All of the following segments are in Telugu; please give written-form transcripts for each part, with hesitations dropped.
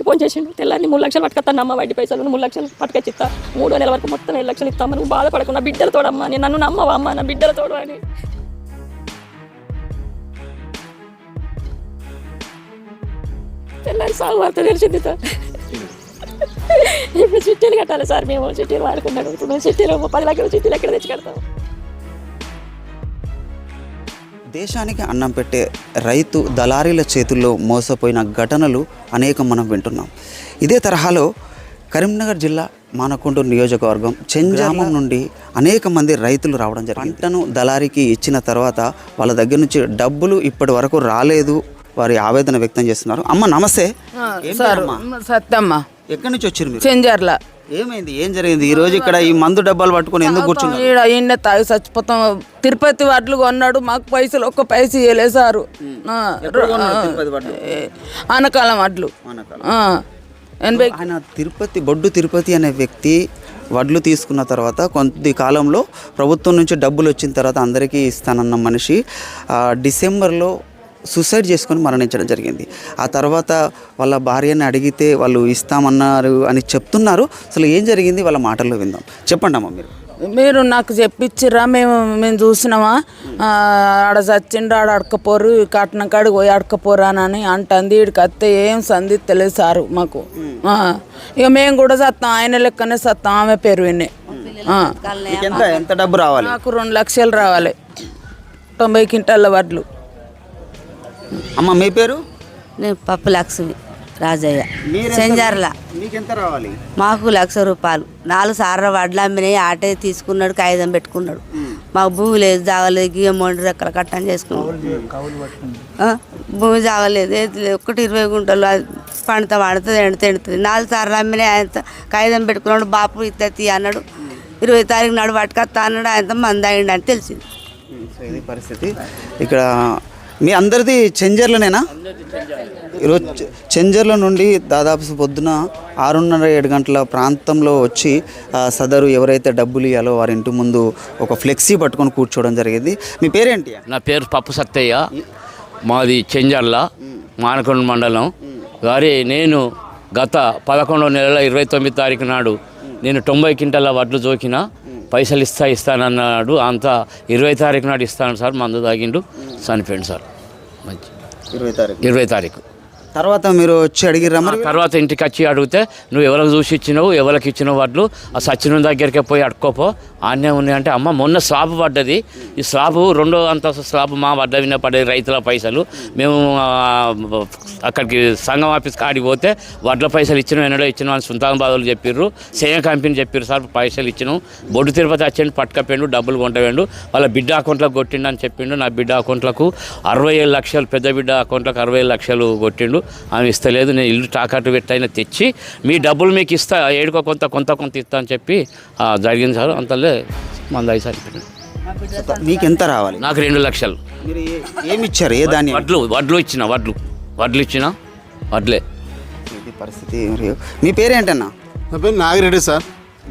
ఫోన్ చేసిండు. తెల్లారి 3 లక్షలు పట్టుకొస్తాను అమ్మ, వడ్డీ పైసలు 3 లక్షలు పట్టుకొచ్చిస్తా, 3వ నెల వరకు మొత్తం 7 లక్షలు ఇస్తాము, నువ్వు బాధపడకుండా బిడ్డల తోడమ్మా, నేను నన్ను నమ్మవా అమ్మ, నా బిడ్డల తోడు అని. తెల్లారి సాగు వార్త తెలిసింది సార్. ఇప్పుడు చిట్టీలు కట్టాలి సార్, మేము చిట్టీలు వాడుకున్నాడు. ఇప్పుడు మేము చిట్టీలు 10 లక్షలు చిట్టీలు ఎక్కడ తెచ్చి కడతాము? దేశానికి అన్నం పెట్టే రైతు దళారీల చేతుల్లో మోసపోయిన ఘటనలు అనేకం మనం వింటున్నాం. ఇదే తరహాలో కరీంనగర్ జిల్లా మానకొండూరు నియోజకవర్గం చెంజామం నుండి అనేక మంది రైతులు రావడం జరిగింది. పంటను దళారీకి ఇచ్చిన తర్వాత వాళ్ళ దగ్గర నుంచి డబ్బులు ఇప్పటి వరకు రాలేదు, వారి ఆవేదన వ్యక్తం చేస్తున్నారు. అమ్మ నమస్తే. సత్తమ్మ. ఎక్కడి నుంచి వచ్చారు మీరు? చెంజర్ల. ఏమైంది, ఏం జరిగింది ఈ రోజు ఇక్కడ? ఈ మందు డబ్బాలు పట్టుకుని ఎందుకు కూర్చున్నారు? ఈయన తాగి చచ్చిపోతాం. తిరుపతి వడ్లు కొన్నాడు, మాకు పైసలు ఒక్క పైస ఇవ్వలేదు సారు. ఆనకాలం వడ్లు 80. ఆయన బొడ్డు తిరుపతి అనే వ్యక్తి వడ్లు తీసుకున్న తర్వాత కొద్ది కాలంలో ప్రభుత్వం నుంచి డబ్బులు వచ్చిన తర్వాత అందరికీ ఇస్తానన్న మనిషి డిసెంబర్లో సూసైడ్ చేసుకొని మరణించడం జరిగింది. ఆ తర్వాత వాళ్ళ భార్యని అడిగితే వాళ్ళు ఇస్తామన్నారు అని చెప్తున్నారు. అసలు ఏం జరిగింది వాళ్ళ మాటల్లో విందాం. చెప్పండి అమ్మ. మీరు నాకు చెప్పించిర్రా? మేము చూసినామా, ఆడ చచ్చిండు, ఆడ అడకపోరు, కట్నం కాడికి పోయి అడకపోరా అని అంటుంది. వీడికి అత్తే ఏం సంధి తెలియదు సారు మాకు. ఇక మేము కూడా సత్తాం, ఆయన లెక్కనే సత్తాం. ఆమె పేరు వినే. ఎంత డబ్బు రావాలి? నాకు 2 లక్షలు రావాలి, 90 క్వింటాల వడ్లు. అమ్మ మీ పేరు? నేను పప్పు లక్ష్మి రాజయ్య, సెంజర్ల. మీకెంత రావాలి? మాకు 1 లక్ష రూపాయలు. 4 సార్లు వడ్లు అమ్మినాయి, ఆటే తీసుకున్నాడు, కాగితం పెట్టుకున్నాడు. మాకు భూమి లేదు, జాగలేదు, గియ్యమోండి రెక్కల కట్టని చేసుకున్నాడు. భూమి జాగలేదు, ఏది లేదు. 20 గుంటలు పండుతుంది ఎండుతుంది. 4 సార్లు అమ్మినాయి, ఆయన కాగితం పెట్టుకున్నాడు. బాపు ఇత్తి అన్నాడు, 20 తారీఖు నాడు పట్టుకొస్తా అన్నాడు. ఆయనతో మంది అయ్యిండు అని తెలిసింది. ఇది పరిస్థితి. ఇక్కడ మీ అందరిది చెంజర్లనేనా? ఈరోజు చెంజర్ల నుండి దాదాపు పొద్దున 6:30-7 గంటల ప్రాంతంలో వచ్చి సదరు ఎవరైతే డబ్బులు ఇవ్వాలో వారి ఇంటి ముందు ఒక ఫ్లెక్సీ పట్టుకొని కూర్చోవడం జరిగింది. మీ పేరేంటి? నా పేరు పప్పు సత్తయ్య, మాది చెంజర్ల, మానకొండ మండలం. గారి నేను గత 11వ నెల 29 తారీఖు నాడు నేను 90 క్వింటాల వడ్లు జోకిన, పైసలు ఇస్తానన్నాడు. అంతా 20 తారీఖు నాడు ఇస్తాను సార్. మందు తాగిండు, చనిపోయింది సార్. మంచి 20 తారీఖు తర్వాత మీరు వచ్చి అడిగిర్రా? తర్వాత ఇంటికి వచ్చి అడిగితే నువ్వు ఎవరికి చూసి ఇచ్చినావు, ఎవరికి ఇచ్చినావు వడ్లు, ఆ సచిన దగ్గరికి పోయి అడుక్కోపో, ఆన్నే ఉన్నాయంటే అమ్మ మొన్న స్లాబ్ పడ్డది, ఈ స్లాబు 2వ అంతస్తు స్లాబ్ మా వడ్డ విన్న పడ్డది, రైతుల పైసలు. మేము అక్కడికి సంఘం ఆఫీస్ కాడికి పోతే వడ్ల పైసలు ఇచ్చినాం, ఎన్నడో ఇచ్చినాం అని సుల్తానాబాద్లో చెప్పిర్రు. సేమ్ కంపెనీ చెప్పారు సార్, పైసలు ఇచ్చినాం. బొడ్డు తిరుపతి వచ్చి పట్టుకపోయిండు, డబ్బులు కొంటవేండు, వాళ్ళ బిడ్డ అకౌంట్లకు కొట్టిండు అని చెప్పిండు. నా బిడ్డ అకౌంట్లకు 67 లక్షలు, పెద్ద బిడ్డ అకౌంట్లకు 65 లక్షలు కొట్టిండు. ఆమె ఇస్తలేదు. నేను ఇల్లు తాకట్టు పెట్టైనా తెచ్చి మీ డబ్బులు మీకు ఇస్తా, ఏడుకో కొంత ఇస్తా అని చెప్పి జరిగింది సార్. అంతలే మంది అయిసరి. మీకు ఎంత రావాలి? నాకు 2 లక్షలు. మీరు ఏమి ఇచ్చారు? ఏ దాన్ని? వడ్లు ఇచ్చిన వడ్లే. ఇది పరిస్థితి. మీ పేరేంటన్నా? నా పేరు నాగిరెడ్డి సార్.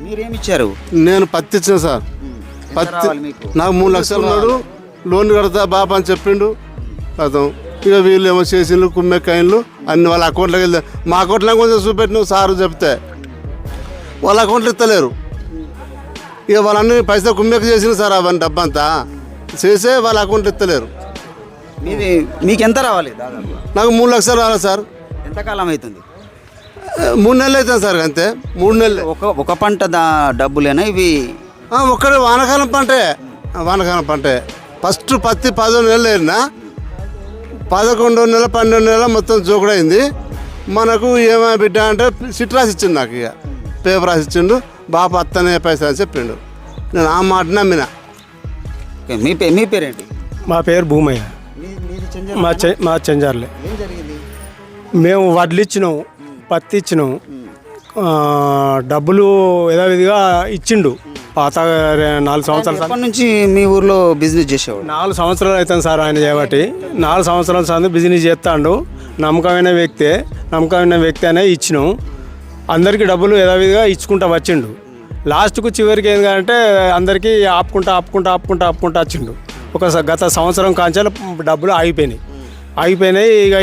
మీరేమి ఇచ్చారు? నేను పత్తి ఇచ్చిన సార్. పత్తి నాకు 3 లక్షలు ఉన్నాడు, లోన్ కడతా బాబా అని చెప్పిండు. అర్థం. ఇక వీళ్ళు ఏమో చేసిండ్రు, కుమ్మెక్కాయిన్లు అన్ని వాళ్ళ అకౌంట్లోకి వెళ్తే, మా అకౌంట్లో కొంచెం చూపెట్టిన సారు చెప్తే వాళ్ళ అకౌంట్లో ఇస్తలేరు. ఇక వాళ్ళన్నీ పైసా కుమ్మెక్క చేసిండ్రు సార్. అవన్నీ డబ్బంతా చేసే వాళ్ళ అకౌంట్లో ఇస్తలేరు. మీకు ఎంత రావాలి? నాకు 3 లక్షలు రావాలి సార్. ఎంతకాలం అవుతుంది? 3 నెలలు అవుతుంది సార్. అంతే 3 నెలలు. ఒక పంట డబ్బులేనా ఇవి? ఒక్కడే వానకాలం పంటే. వానకాలం పంటే. ఫస్ట్ పత్తి 10 నెలలు అయినా 11వ నెల 12వ నెల మొత్తం జోకుడైంది. మనకు ఏమో బిడ్డ అంటే సిట్ రాసి ఇచ్చిండు, నాకు ఇక పేపర్ రాసి ఇచ్చిండు. బాప అత్తనే పైసలు అని చెప్పిండు. నేను ఆ మాట నమ్మిన. మీ పేరేంటి? మా పేరు భూమయ్య, మా చెంజర్లే. మేము వడ్లు ఇచ్చినాము, పత్తి ఇచ్చినాము, డబ్బులు యథావిధిగా ఇచ్చిండు. పాత 4 సంవత్సరాల నుంచి మీ ఊర్లో బిజినెస్ చేసేవాడు? 4 సంవత్సరాలు అవుతుంది సార్ ఆయన చేయబట్టి. 4 సంవత్సరాల సార్ బిజినెస్ చేస్తాడు. నమ్మకమైన వ్యక్తి అనే ఇచ్చినాం. అందరికీ డబ్బులు యథావిధిగా ఇచ్చుకుంటా వచ్చిండు. లాస్ట్కు చివరికి ఏంటంటే అందరికీ ఆపుకుంటా వచ్చిండు. గత సంవత్సరం కాంచాలు డబ్బులు ఆగిపోయినాయి. ఆగిపోయినాయి. ఇక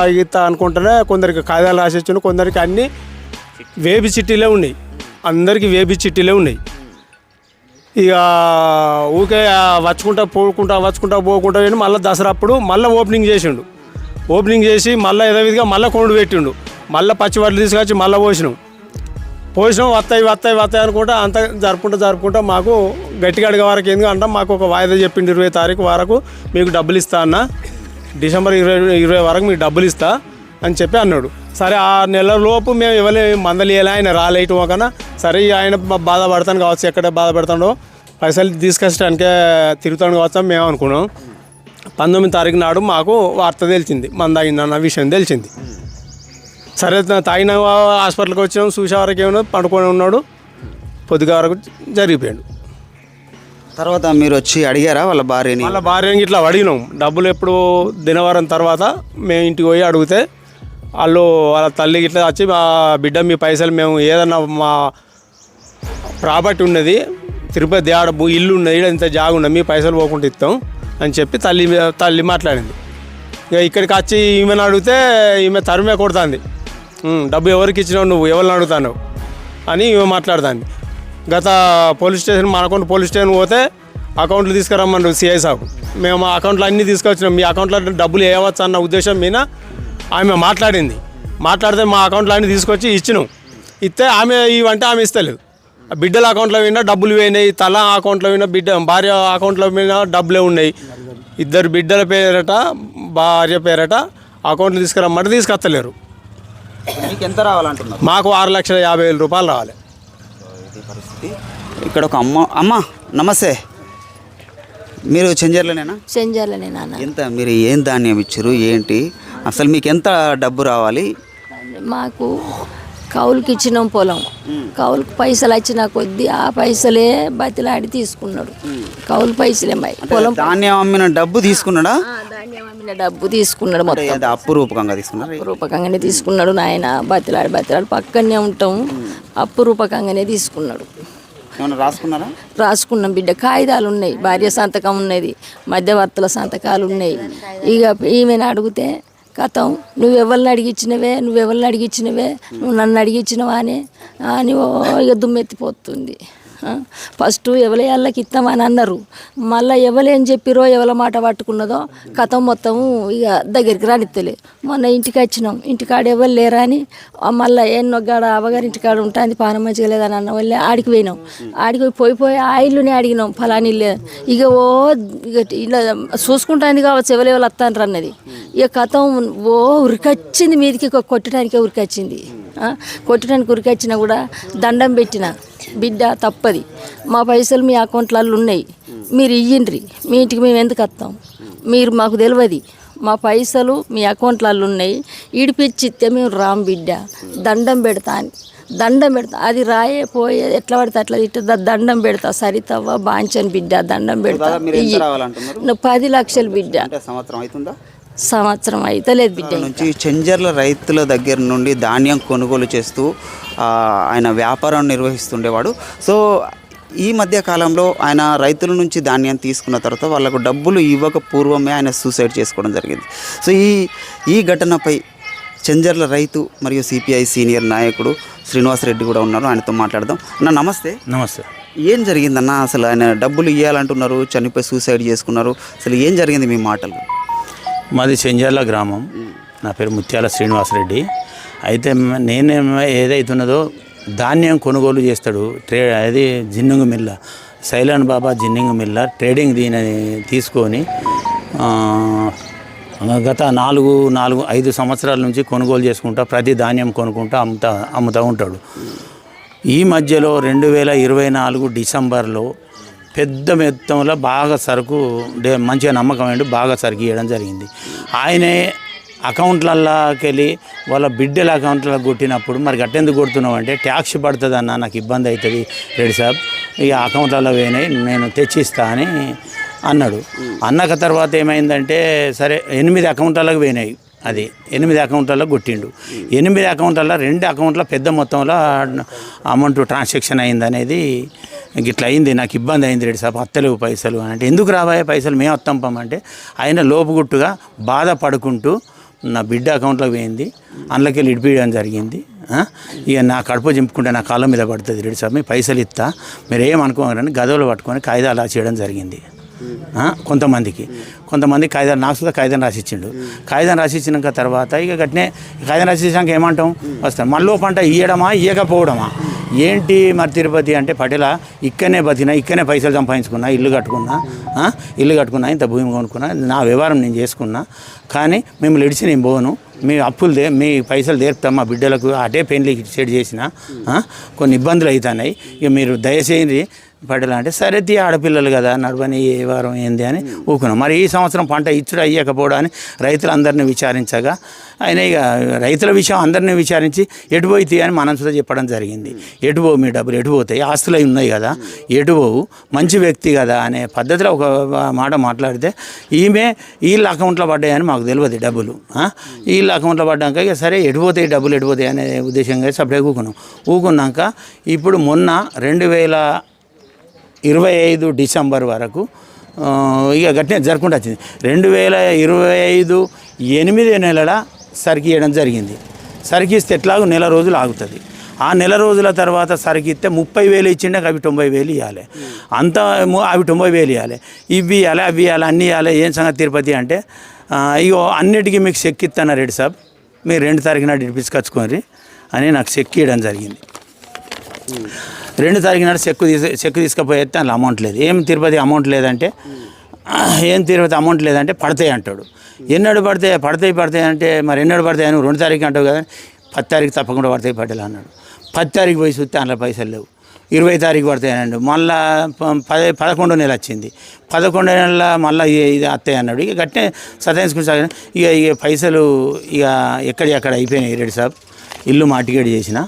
ఆగిత్తా అనుకుంటేనే కొందరికి కాగితాలు రాసిచ్చాను, కొందరికి అన్నీ వేబి చిట్టీలే ఉన్నాయి, అందరికీ వేబి చిట్టీలే ఉన్నాయి. ఇక ఊకే వచ్చుకుంటా పోకుండా మళ్ళీ దసరా అప్పుడు మళ్ళీ ఓపెనింగ్ చేసిండు. ఓపెనింగ్ చేసి మళ్ళీ యథావిధిగా మళ్ళీ కొండు పెట్టిండు. మళ్ళీ పచ్చి వడ్లు తీసుకొచ్చి మళ్ళీ పోసినాం. వస్తాయి అనుకుంటా అంతా జరుపుకుంటా మాకు గట్టిగా అడిగే వరకు ఎందుకు అంటాం, మాకు ఒక వాయిదా చెప్పిండు 20 తారీఖు వరకు మీకు డబ్బులు ఇస్తా అన్న, డిసెంబర్ 20 వరకు మీకు డబ్బులు ఇస్తా అని చెప్పి అన్నాడు. సరే ఆ నెల లోపు మేము ఎవరి మందలు ఇవ్వాలి, ఆయన రాలేయటం కన్నా సరే ఆయన బాధపడతాను కావచ్చు, ఎక్కడ బాధపడతాడో పైసలు తీసుకొచ్చడానికే తిరుగుతాను కావచ్చు మేము అనుకున్నాం. 19 తారీఖు నాడు మాకు వార్త తెలిసింది, మన తాగిందన్న విషయం తెలిసింది. సరే తాగిన హాస్పిటల్కి వచ్చినాం, చూసే వరకు ఏమన్నా పండుకొని ఉన్నాడు, పొద్దుగా వరకు జరిగిపోయాడు. తర్వాత మీరు వచ్చి అడిగారా వాళ్ళ భార్యని? వాళ్ళ భార్యని ఇట్లా అడిగినాం. డబ్బులు ఎప్పుడు దినవారం తర్వాత మేము ఇంటికి పోయి అడిగితే వాళ్ళ తల్లికి ఇట్లా వచ్చి మా బిడ్డ మీ పైసలు మేము ఏదన్నా మా ప్రాపర్టీ ఉన్నది తిరుపతి దేవాడ ఇల్లు ఉన్నది, ఇంత జాగా ఉన్నది, మీ పైసలు పోకుండా ఇస్తాం అని చెప్పి తల్లి మాట్లాడింది. ఇక ఇక్కడికి వచ్చి ఈమెను అడిగితే ఈమె తరిమే కొడుతుంది, డబ్బు ఎవరికి ఇచ్చినావు, నువ్వు ఎవరిని అడుగుతావు అని ఈమె మాట్లాడుతుంది. గత police station Manakonda police station పోతే అకౌంట్లు తీసుకురమ్మన్నారు సిఐ సాబ్. మేము ఆ అకౌంట్లో అన్నీ తీసుకొచ్చినాం, మీ అకౌంట్లో డబ్బులు వేయవచ్చు అన్న ఉద్దేశం మీద ఆమె మాట్లాడితే మా అకౌంట్లో అన్నీ తీసుకొచ్చి ఇచ్చినాం. ఇస్తే ఆమె ఇవంటే ఆమె ఇస్తలేదు. బిడ్డల అకౌంట్లో పోయినా డబ్బులు పోయినాయి, తల అకౌంట్లో పోయినా భార్య అకౌంట్లో పోయినా డబ్బులే ఉన్నాయి. 2 బిడ్డల పేరట భార్య పేరట అకౌంట్లు తీసుకురమ్మంటే తీసుకొస్తలేరు. మీకు ఎంత రావాలంటున్నారు? మాకు 6,50,000 రూపాయలు రావాలి. పరిస్థితి ఇక్కడ ఒక అమ్మ నమస్తే, మీరు చెంజర్లోనేనా? చెంజర్లోనే నాన్న. ఎంత మీరు ఏం ధాన్యం ఇచ్చారు ఏంటి, అసలు మీకు ఎంత డబ్బు రావాలి? మాకు కౌలుకి ఇచ్చినాం పొలం, కౌలుకి పైసలు వచ్చిన కొద్దీ ఆ పైసలే బతిలాడి తీసుకున్నాడు. కౌలు పైసలే పొలం ధాన్యం అమ్మిన డబ్బు తీసుకున్నాడా? ధాన్యం అమ్మిన డబ్బు తీసుకున్నాడు, మొత్తం అప్పు రూపకంగా తీసుకున్నాడు. రూపకంగానే తీసుకున్నాడు నాయన. బతిలాడి పక్కనే ఉంటాం, అప్పు రూపకంగానే తీసుకున్నాడు. ఏమన్నా రాసుకున్నారా? రాసుకున్నాం బిడ్డ, కాగితాలు ఉన్నాయి, భార్య సంతకం ఉన్నది, మధ్యవర్తుల సంతకాలు ఉన్నాయి. ఇక ఈమెను అడిగితే కథం నువ్వెవరిని అడిగిచ్చినవే నువ్వు నన్ను అడిగిచ్చినవా అని ఇక దుమ్మెత్తిపోతుంది. ఫస్ట్ ఎవలకి ఇస్తామని అన్నారు, మళ్ళీ ఎవలేం చెప్పిరో ఎవల మాట పట్టుకున్నదో కథం మొత్తము ఇక దగ్గరికి రానిత్తలే. మొన్న ఇంటికి వచ్చినాం, ఇంటికాడ ఎవరు లేరా అని మళ్ళీ ఎన్నొగ్గాడ అవ్వగారి ఇంటికాడ ఉంటుంది, పానం మంచిగా లేదని అన్న వాళ్ళే ఆడికి పోయినాం. ఆడికి పోయి ఆ ఇల్లునే అడిగినాం, ఫలాని ఇల్లే. ఇక ఇక ఇలా చూసుకుంటాను కావచ్చు ఎవరు వస్తాను అన్నది. ఇక కథం ఉరికొచ్చింది మీదికి, కొట్టడానికే ఉరికొచ్చింది. కొట్టడానికి ఉరికొచ్చినా కూడా దండం పెట్టిన, బిడ్డ తప్పది, మా పైసలు మీ అకౌంట్లలో ఉన్నాయి, మీరు ఇయ్యండ్రి, మీ ఇంటికి మేము ఎందుకు వస్తాం, మీరు మాకు తెలియదు, మా పైసలు మీ అకౌంట్లలో ఉన్నాయి, ఈడిపిచ్చిస్తే మేము రామ్ బిడ్డ, దండం పెడతా అది రాయే పోయే ఎట్లా పడితే అట్లా తిట్ట దండం పెడతా, సరితవ్వ బాంచని బిడ్డ దండం పెడతా. 10 లక్షలు బిడ్డ. సంవత్సరం అయితే లేదు బిడ్డ. నుంచి చెంజర్ల రైతుల దగ్గర నుండి ధాన్యం కొనుగోలు చేస్తూ ఆయన వ్యాపారం నిర్వహిస్తుండేవాడు. సో ఈ మధ్య కాలంలో ఆయన రైతుల నుంచి ధాన్యం తీసుకున్న తర్వాత వాళ్ళకు డబ్బులు ఇవ్వక పూర్వమే ఆయన సూసైడ్ చేసుకోవడం జరిగింది. సో ఈ ఘటనపై చెంజర్ల రైతు మరియు సిపిఐ సీనియర్ నాయకుడు శ్రీనివాసరెడ్డి కూడా ఉన్నారు, ఆయనతో మాట్లాడదాం. అన్న నమస్తే. నమస్తే. ఏం జరిగిందన్న? అసలు ఆయన డబ్బులు ఇవ్వాలంటున్నారు, చనిపోయి సూసైడ్ చేసుకున్నారు, అసలు ఏం జరిగింది మీ మాటలు? మాది చెంజర్ల గ్రామం, నా పేరు ముత్యాల శ్రీనివాసరెడ్డి. అయితే నేను ఏదైతున్నదో ధాన్యం కొనుగోలు చేస్తాడు, అది జిన్నింగ్ మిల్ల, సైలాన్ బాబా జిన్నింగ్ మిల్ల ట్రేడింగ్ దీని తీసుకొని గత 4-5 సంవత్సరాల నుంచి కొనుగోలు చేసుకుంటా ప్రతి ధాన్యం కొనుక్కుంటా అమ్ముతూ ఉంటాడు. ఈ మధ్యలో 2024 డిసెంబర్లో పెద్ద మొత్తంలో బాగా సరుకు మంచిగా నమ్మకం బాగా సరుకు ఇవ్వడం జరిగింది. ఆయనే అకౌంట్లలోకి వెళ్ళి వాళ్ళ బిడ్డల అకౌంట్లకు కొట్టినప్పుడు మరి గట్టెందుకు కొడుతున్నావు అంటే ట్యాక్స్ పడుతుంది అన్న, నాకు ఇబ్బంది అవుతుంది రెడ్డి సాబ్, ఇక అకౌంట్లలో పోయినాయి నేను తెచ్చిస్తా అని అన్నాడు. అన్నాక తర్వాత ఏమైందంటే సరే 8 అకౌంట్లకు పోయినాయి, అది 8 అకౌంట్లలో కొట్టిండు. 8 అకౌంట్లలో 2 అకౌంట్ల పెద్ద మొత్తంలో అమౌంట్ ట్రాన్సాక్షన్ అయిందనేది ఇట్లా అయింది, నాకు ఇబ్బంది అయింది రెడ్డి సాబ్, అత్తలేవు పైసలు అని అంటే, ఎందుకు రావాయే పైసలు, మేము వస్తాంపమంటే ఆయన లోపుగుట్టుగా బాధపడుకుంటూ నా బిడ్డ అకౌంట్లోకి పోయింది, అందులోకి వెళ్ళి ఇడిపియడం జరిగింది. ఇక నా కడుపు చింపుకుంటే నా కాళ్ళ మీద పడుతుంది రెడ్డి సాబ్, మీ పైసలు ఇస్తా మీరు ఏమనుకోగారని గదవలు పట్టుకొని కాయిదాలు అలా చేయడం జరిగింది. కొంతమంది కాయిదాలు, నాకు సుధా కాయిదాన్ని రాసిచ్చిండు. కాయిదాన్ని రాసిచ్చినాక తర్వాత ఇక గట్నే కాయిదాన్ని రాసిచ్చాక ఏమంటాం, వస్తాం మళ్ళీ పంట ఇయ్యడమా ఇయ్యకపోవడమా ఏంటి. మరి తిరుపతి అంటే పటేల ఇక్కడనే బతినా, ఇక్కడనే పైసలు సంపాదించుకున్నా, ఇల్లు కట్టుకున్నా, ఇంత భూమి కొనుక్కున్నా, నా వ్యవహారం నేను చేసుకున్నా, కానీ మిమ్మల్ని ఇడిచి నేను పోను, మీ అప్పులు మీ పైసలు తీర్పుతాం, మా బిడ్డలకు అటే పెళ్లి సెట్ చేసిన కొన్ని ఇబ్బందులు అవుతున్నాయి, ఇక మీరు దయచేసి పడేలా అంటే సరే తీ ఆడపిల్లలు కదా నడవని ఏ వారం ఏంది అని ఊకున్నాం. మరి ఈ సంవత్సరం పంట ఇచ్చుడు అయ్యకపోవడాన్ని రైతులందరినీ విచారించగా ఆయన ఇక రైతుల విషయం అందరినీ విచారించి ఎటుపోయి అని మనం సుధా చెప్పడం జరిగింది. ఎటుపోవు మీ డబ్బులు ఎటుపోతాయి, ఆస్తులు అవి ఉన్నాయి కదా, ఎటుపోవు మంచి వ్యక్తి కదా అనే పద్ధతిలో ఒక మాట మాట్లాడితే వీళ్ళ అకౌంట్లో పడ్డాయని మాకు తెలియదు డబ్బులు. వీళ్ళ అకౌంట్లో పడ్డాక ఇక సరే ఎటుపోతాయి డబ్బులు ఎటుపోతాయి అనే ఉద్దేశంగా సపరేట్గా ఊకున్నాక ఇప్పుడు మొన్న 2025 డిసెంబర్ వరకు ఇక గట్టినే జరుపుకుంటూ వచ్చింది. 2025 8 నెలల సరికి ఇవ్వడం జరిగింది. సరికిస్తే ఎట్లాగో నెల రోజులు ఆగుతుంది. ఆ నెల రోజుల తర్వాత సరికిస్తే 30,000 ఇచ్చిండే అవి 90,000 ఇవ్వాలి, అంతా అవి 90,000 ఇవ్వాలి, ఇవి ఇవ్వాలి అవి ఇవ్వాలి అన్నీ ఇవ్వాలి. ఏం సంగతి తిరుపతి అంటే ఇగో అన్నిటికీ మీకు చెక్ ఇస్తాను రెడ్డి సాబ్, మీరు 2 తారీఖు నాడు ఇప్పించుకొచ్చుకోండి అని నాకు చెక్ ఇవ్వడం జరిగింది. 2 తారీఖు నాడు చెక్ తీసుకుపోయేస్తే అందులో అమౌంట్ లేదు. ఏం తిరుపతి అమౌంట్ లేదంటే పడతాయి అంటాడు. ఎన్నడు పడతాయి అంటే మరి ఎన్నడు పడతాయి అని 2 తారీఖు అంటావు కదా, 10 తారీఖు తప్పకుండా పడతాయి పట్టేలా అన్నాడు. 10 తారీఖు పోయి చూస్తే అందులో పైసలు లేవు. 20 తారీఖు పడతాయి అన్నాడు. మళ్ళా 11 నెల వచ్చింది. 11 నెలల మళ్ళీ ఇది వస్తాయి అన్నాడు. ఇక గట్టే సతాయించుకుంటా ఇక పైసలు ఇక ఎక్కడ అయిపోయినాయి రెడ్డి సాబ్. ఇల్లు మార్టిగేట్ చేసిన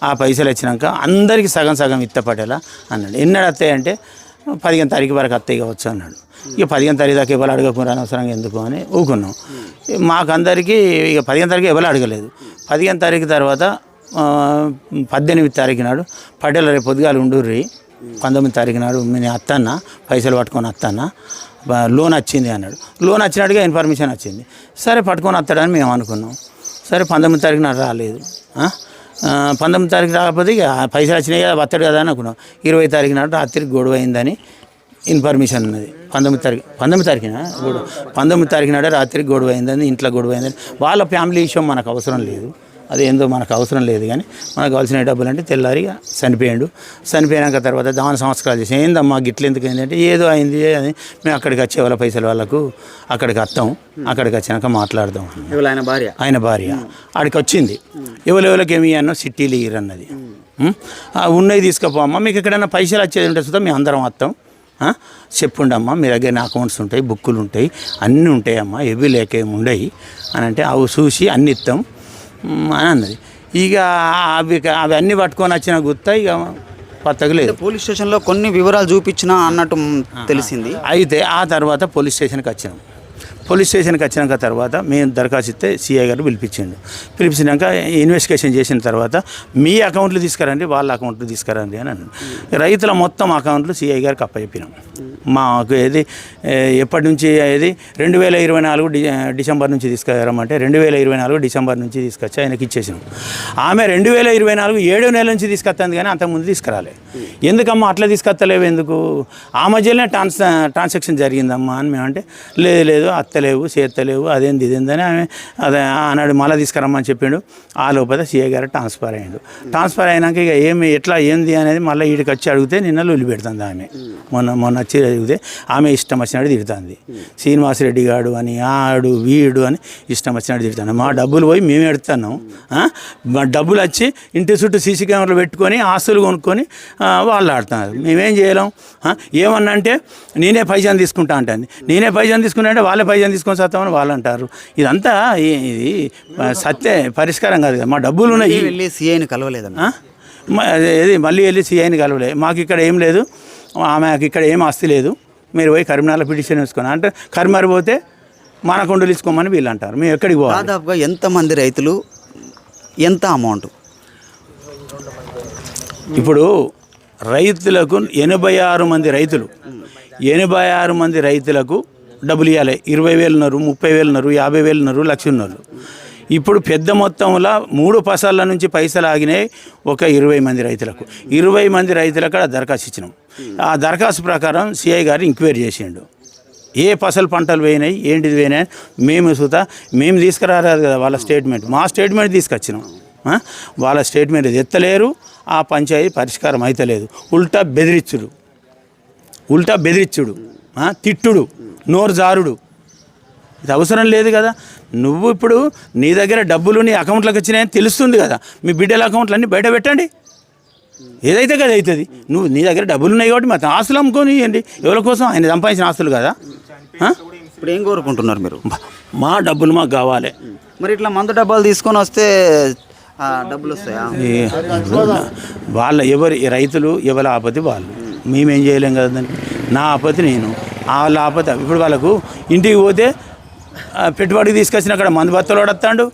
ఆ పైసలు వచ్చినాక అందరికీ సగం ఇత్తపడేలా అన్నాడు. ఎన్నడు వస్తాయంటే 15 తారీఖు వరకు వస్తాయి కావచ్చు అన్నాడు. ఇక 15 తారీఖు దాకా ఎవరు అడగకుండా అనవసరంగా ఎందుకు అని ఊకున్నాం. మాకందరికీ ఇక 15 తారీఖు ఎవరు అడగలేదు. 15 తారీఖు తర్వాత 18 తారీఖు నాడు పటేల రేపు పొద్దుగాలు ఉండుర్రి, 19 తారీఖు నాడు నేను అత్తన్న పైసలు పట్టుకొని వస్తాన్న, లోన్ వచ్చింది అన్నాడు. లోన్ వచ్చినట్టుగా ఇన్ఫర్మేషన్ వచ్చింది. సరే పట్టుకొని వస్తాడని మేము అనుకున్నాం. సరే 19 తారీఖు నాడు రాలేదు. 19 తారీఖు రాకపోతే ఇక పైసలు వచ్చినాయి కదా వస్తాడు కదా అని అనుకున్నాం. 20 తారీఖు నాడు రాత్రికి గొడవ అయిందని ఇన్ఫర్మేషన్ ఉన్నది. 19 తారీఖు నాడే రాత్రికి గొడవ అయిందని, ఇంట్లో గొడవ అయిందని. వాళ్ళ ఫ్యామిలీ విషయం మనకు అవసరం లేదు, అదేందో మనకు అవసరం లేదు. కానీ మనకు కావాల్సిన డబ్బులు అంటే తెల్లారిగా చనిపోయినాక తర్వాత దాన సంస్కారాలు చేసి ఏందమ్మా గిట్ల ఎందుకు అయిందంటే ఏదో అయింది అని మేము అక్కడికి వచ్చే వాళ్ళ పైసలు వాళ్ళకు అక్కడికి వస్తాం, అక్కడికి వచ్చినాక మాట్లాడదాం. ఆయన భార్య ఆడికి వచ్చింది. ఎవరికి ఏమి అన్నో సిటీలు ఇరన్నది, ఉన్నవి తీసుకుపోమ్మా, మీకు ఎక్కడైనా పైసలు వచ్చేది ఉంటే చూద్దాం మేము అందరం వస్తాం, చెప్పుండమ్మా మీ దగ్గర అకౌంట్స్ ఉంటాయి, బుక్కులు ఉంటాయి, అన్నీ ఉంటాయమ్మా, ఎవి లేకేమి ఉండయి అని అంటే అవి చూసి అన్ని ఇస్తాం అని అన్నది. ఇక అవి అన్నీ పట్టుకొని వచ్చిన గుత్త ఇక పత్తగలేదు. పోలీస్ స్టేషన్లో కొన్ని వివరాలు చూపించినా అన్నట్టు తెలిసింది. అయితే ఆ తర్వాత పోలీస్ స్టేషన్కి వచ్చినాక తర్వాత మేము దరఖాస్తు ఇస్తే సిఐ గారు పిలిపించినాక ఇన్వెస్టిగేషన్ చేసిన తర్వాత మీ అకౌంట్లు తీసుకురండి, వాళ్ళ అకౌంట్లు తీసుకురండి అని అన్నాను. రైతుల మొత్తం అకౌంట్లు సిఐ గారికి అప్పచెప్పినాం. మాకు ఎప్పటి నుంచి 2024 డిసెంబర్ నుంచి తీసుకురమ్మంటే 2024 డిసెంబర్ నుంచి తీసుకొచ్చి ఆయనకి ఇచ్చేసినాం. ఆమె 2024 7వ నెల నుంచి తీసుకొస్తుంది కానీ అంతకుముందు తీసుకురాలే. ఎందుకమ్మా అట్లా తీసుకొస్తలేవు ఎందుకు, ఆ మధ్యలోనే ట్రాన్సాక్షన్ జరిగిందమ్మా అని మేమంటే లేదు అత్తలేవు చేత్తలేవు అదేంది ఇదేందని ఆమె అదే అన్నాడు. మళ్ళీ తీసుకురమ్మని చెప్పిండు. ఆ లోపల సిఐ గారు ట్రాన్స్ఫర్ అయినాక ఇక ఎట్లా ఏంది అనేది మళ్ళీ వీడికి వచ్చి అడిగితే నిన్న లొల్లి పెడుతుంది ఆమె. మొన్న వచ్చి అడిగితే ఆమె ఇష్టం వచ్చినట్టు తిడుతుంది. శ్రీనివాసరెడ్డి గాడు అని ఆడు వీడు అని ఇష్టం వచ్చినట్టు తిడుతాను. మా డబ్బులు పోయి మేము ఎడుతున్నాం, మా డబ్బులు వచ్చి ఇంటి చుట్టూ సీసీ కెమెరాలు పెట్టుకొని ఆస్తులు కొనుక్కొని వాళ్ళు ఆడుతున్నారు. మేమేం చేయలేం. ఏమన్నా అంటే నేనే పైజాన్ తీసుకుంటా అంటుంది. నేనే పైజాన్ తీసుకుంటా అంటే వాళ్ళే పైజాన్ తీసుకొని వస్తామని వాళ్ళు అంటారు. ఇదంతా ఇది సత్య పరిష్కారం కాదు కదా. మా డబ్బులు ఉన్నాయి. వెళ్ళి సిఐని కలవలేదన్నా, మళ్ళీ వెళ్ళి సిఐని కలవలేదు. మాకు ఇక్కడ ఏం లేదు, ఆమెకి ఇక్కడ ఏం ఆస్తి లేదు, మీరు పోయి కరీంనగర్లో పిటిషన్ వేసుకొని అంటే కరీంనగర్ పోతే మన కొండలు ఇచ్చుకోమని వీళ్ళు అంటారు. మేము ఎక్కడికి పోవాలి? దాదాపుగా ఎంతమంది రైతులు ఎంత అమౌంట్? ఇప్పుడు రైతులకు 86 మంది రైతులు 86 మంది రైతులకు డబ్బులు ఇవ్వాలి. 20,000 ఉన్నారు, 30,000 ఉన్నారు, 50,000 ఉన్నారు, 1,00,000 ఉన్నారు. ఇప్పుడు పెద్ద మొత్తంలో 3 పసాల నుంచి పైసలు ఆగినాయి ఒక 20 మంది రైతులకు. 20 మంది రైతులకు దరఖాస్తు ఇచ్చినాం. ఆ దరఖాస్తు ప్రకారం సిఐ గారు ఎంక్వైరీ చేసిండు. ఏ పసలు పంటలు పోయినాయి, ఏంటిది పోయినాయి మేము తీసుకురాలేదు కదా వాళ్ళ స్టేట్మెంట్. మా స్టేట్మెంట్ తీసుకొచ్చినాం. వాళ్ళ స్టేట్మెంట్ ఎత్తలేరు. ఆ పంచాయతీ పరిష్కారం అయితలేదు. ఉల్టా బెదిరించుడు, తిట్టుడు, నోరు జారుడు. ఇది అవసరం లేదు కదా. నువ్వు ఇప్పుడు నీ దగ్గర డబ్బులు నీ అకౌంట్లోకి వచ్చినాయని తెలుస్తుంది కదా. మీ బిడ్డల అకౌంట్లు అన్నీ బయట పెట్టండి. ఏదైతే కదా అవుతుంది. నువ్వు నీ దగ్గర డబ్బులు ఉన్నాయి కాబట్టి మా ఆస్తులు అమ్ముకొని ఇవ్వండి. ఎవరి కోసం? ఆయన సంపాదించిన ఆస్తులు కదా. ఇప్పుడు ఏం కోరుకుంటున్నారు మీరు? మా డబ్బులు మాకు కావాలి. మరి ఇట్లా మందు డబ్బాలు తీసుకొని వస్తే డబ్బులు వస్తాయా? వాళ్ళ రైతులు ఎవరి ఆపత్తి వాళ్ళు. మేమేం చేయలేం కదా దానికి. నా ఆపత్తి నేను, వాళ్ళ ఆపత్తి. ఇప్పుడు వాళ్ళకు ఇంటికి పోతే పెట్టుబడికి తీసుకొచ్చిన అక్కడ మందు బత్తలు వస్తాడు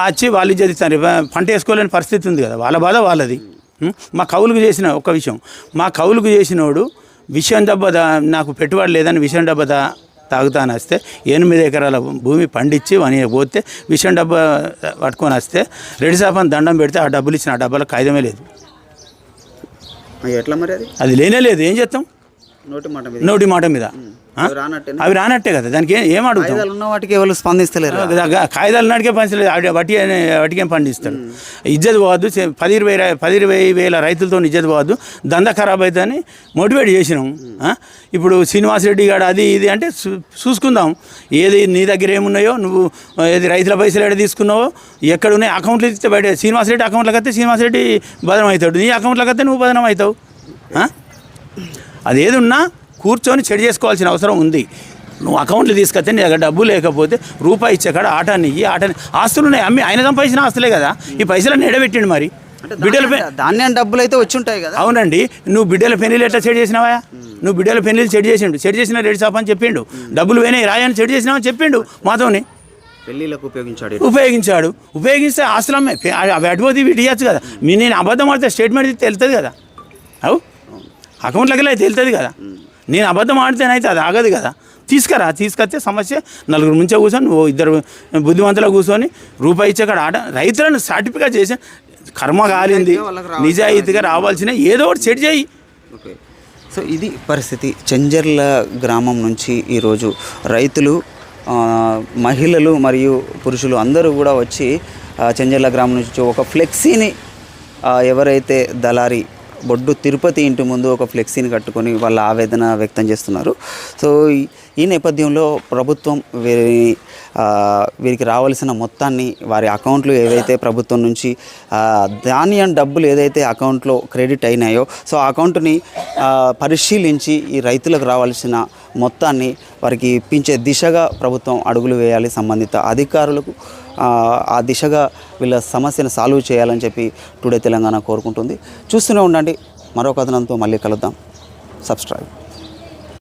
వచ్చి వాళ్ళు చదివిస్తారు. పంట వేసుకోలేని పరిస్థితి ఉంది కదా. వాళ్ళ బాధ వాళ్ళది. మా కౌలుకు చేసిన ఒక్క విషయం, మా కౌలుకు చేసినోడు విషయం డబ్బా నాకు పెట్టుబడి లేదని విషయం డబ్బా తాగుతాను వస్తే 8 ఎకరాల భూమి పండించి వని పోతే విషయం డబ్బా పట్టుకొని వస్తే రెడ్డి సాపని దండం పెడితే ఆ డబ్బులు ఇచ్చిన ఆ డబ్బాలో కాగితమే లేదు. ఎట్లా మరి అది లేనే లేదు. ఏం చేస్తాం? నోటి మాట మీద అవి రానట్టే కదా. దానికి ఏం అడుగుతాం? ఉన్న వాటికి ఎవరు స్పందిస్తలేరు. కాగితాలు నాటికే పంచలేదు. వాటికేం పండిస్తాడు. ఇజ్జత్ పోవద్దు. 10,20,000 రైతులతో ఇజ్జత్ పోవద్దు. దందా ఖరాబ్ అవుతుందని మోటివేట్ చేసినాం. ఇప్పుడు శ్రీనివాసరెడ్డి గారు అది ఇది అంటే చూసుకుందాం. ఏది నీ దగ్గర ఏమున్నాయో, నువ్వు ఏది రైతుల పైసలు ఎక్కడ తీసుకున్నావో, ఎక్కడున్నాయి అకౌంట్లు ఇస్తే బయట శ్రీనివాసరెడ్డి అకౌంట్లోకి వస్తే శ్రీనివాసరెడ్డి బదనం అవుతాడు. నీ అకౌంట్లోకి వస్తే నువ్వు బదనం అవుతావు. అదేది ఉన్నా కూర్చొని చెడు చేసుకోవాల్సిన అవసరం ఉంది. నువ్వు అకౌంట్లు తీసుకొస్తే నీ దగ్గర డబ్బు లేకపోతే రూపాయి ఇచ్చే కాడ ఆటాన్ని ఆస్తులు ఉన్నాయి. అమ్మి ఆయన సంపాదించిన ఆస్తులే కదా. ఈ పైసలను ఎడబెట్టిండు. మరి బిడ్డల ధాన్యం డబ్బులు అయితే వచ్చి ఉంటాయి కదా. అవునండి. నువ్వు బిడ్డల పెళ్లిలు ఎట్లా సెట్ చేసినావా? నువ్వు బిడ్డల పెళ్లిలు సెట్ చేసిన రెడ్డి సాప్ అని చెప్పిండు. డబ్బులు పోయినాయి రాయని సెట్ చేసినావని చెప్పిండు మాతోని. పెళ్ళిళ్ళకు ఉపయోగిస్తే ఆస్తులమ్మే అవి అటుపోతే వీటి ఇవ్వచ్చు కదా. నేను అబద్ధం ఆడితే స్టేట్మెంట్ తెలుస్తుంది కదా. అవు అకౌంట్లకి అయితే వెళ్తుంది కదా. నేను అబద్ధం ఆడితేనైతే అది ఆగదు కదా. తీసుకొస్తే సమస్య నలుగురు ముంచే కూర్చొని 2 బుద్ధిమంతులు కూర్చొని రూపాయి ఇచ్చే కాడ రైతులను సర్టిఫికేట్ చేసి కర్మ కాలింది నిజాయితీగా రావాల్సిన ఏదో ఒకటి సెట్ చేయి. ఓకే. సో ఇది పరిస్థితి. చెంజర్ల గ్రామం నుంచి ఈరోజు రైతులు, మహిళలు మరియు పురుషులు అందరూ కూడా వచ్చి చెంజర్ల గ్రామం నుంచి ఒక ఫ్లెక్సీని ఎవరైతే దళారీ బొడ్డు తిరుపతి ఇంటి ముందు ఒక ఫ్లెక్సీని కట్టుకొని వాళ్ళ ఆవేదన వ్యక్తం చేస్తున్నారు. సో ఈ నేపథ్యంలో ప్రభుత్వం వీరికి రావాల్సిన మొత్తాన్ని వారి అకౌంట్లు ఏవైతే ప్రభుత్వం నుంచి ధాన్యం డబ్బులు ఏదైతే అకౌంట్లో క్రెడిట్ అయినాయో సో ఆ అకౌంట్ని పరిశీలించి ఈ రైతులకు రావాల్సిన మొత్తాన్ని వారికి ఇప్పించే దిశగా ప్రభుత్వం అడుగులు వేయాలి. సంబంధిత అధికారులకు ఆ దిశగా వీళ్ళ సమస్యను సాల్వ్ చేయాలని చెప్పి టుడే తెలంగాణ కోరుకుంటుంది. చూస్తూనే ఉండండి. మరో కథనంతో మళ్ళీ కలుద్దాం. సబ్స్క్రైబ్.